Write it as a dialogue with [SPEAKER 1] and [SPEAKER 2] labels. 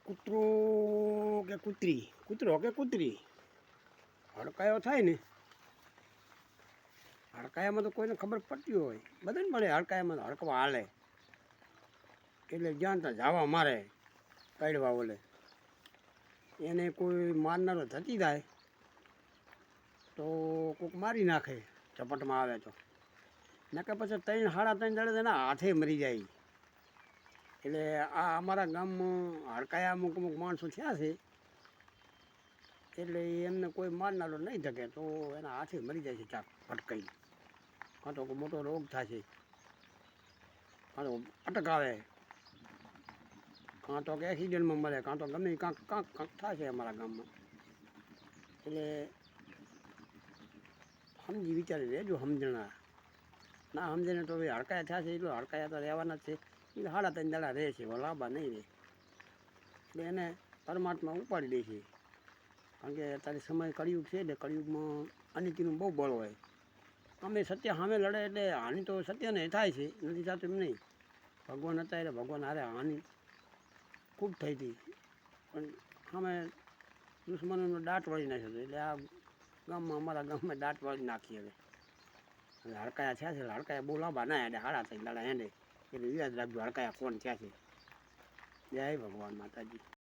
[SPEAKER 1] કૂતરો કે કૂતરી, કૂતરો કે કૂતરી હડકાયો થાય ને, હડકાયામાં તો કોઈને ખબર પડતી હોય, બધાને મળે હડકાયામાં હડકવા હાલે એટલે જ્યાં ત્યાં જાવા મારે કાઢવા ઓલે એને કોઈ મારનારો થતી જાય તો કોઈક મારી નાખે ઝપટમાં આવે તો ને કે પછી 3-3.5 દાડે એના હાથે મરી જાય. એટલે આ અમારા ગામમાં હડકાયા અમુક માણસો થયા છે એટલે એમને કોઈ મારનારો નહીં શકે તો એના હાથે મરી જાય છે ચાક ભટકાઈ, કાં તો મોટો રોગ થશે, કાં તો અટક આવે, કાં તો કે એક્સિડન્ટમાં મળે, કાં તો ગમે કાંક કાંક કાંક થશે અમારા ગામમાં. એટલે સમજી વિચારી રહેજો સમજણા, ના સમજણે તો ભાઈ હડકાયા થયા છે એટલું હડકાયા તો રહેવાના જ છે. એ 3.5 દાડા રહે છે, લાંબા નહીં રહે. એટલે એને પરમાત્મા ઉપાડી દે છે, કારણ કે અત્યારે સમય કળિયુગ છે એટલે કળિયુગમાં અનિતિનું બહુ બળ હોય. અમે સત્ય સામે લડે એટલે હાનિ તો સત્યને થાય છે, નથી થતું એમ નહીં. ભગવાન હતા એટલે ભગવાન હારે હાનિ ખૂબ થઈ હતી, પણ સામે દુશ્મનોનો દાટ વળી નાખ્યો હતો. એટલે આ ગામમાં અમારા ગામમાં દાટ વળી નાખી હવે હડકાયા થયા છે. હડકાયા બહુ લાંબા ના એટલે 3.5 દાડા હેંડે એટલે યાદ રાખજો હડકાયા કોણ થયા છે. જય ભગવાન માતાજી.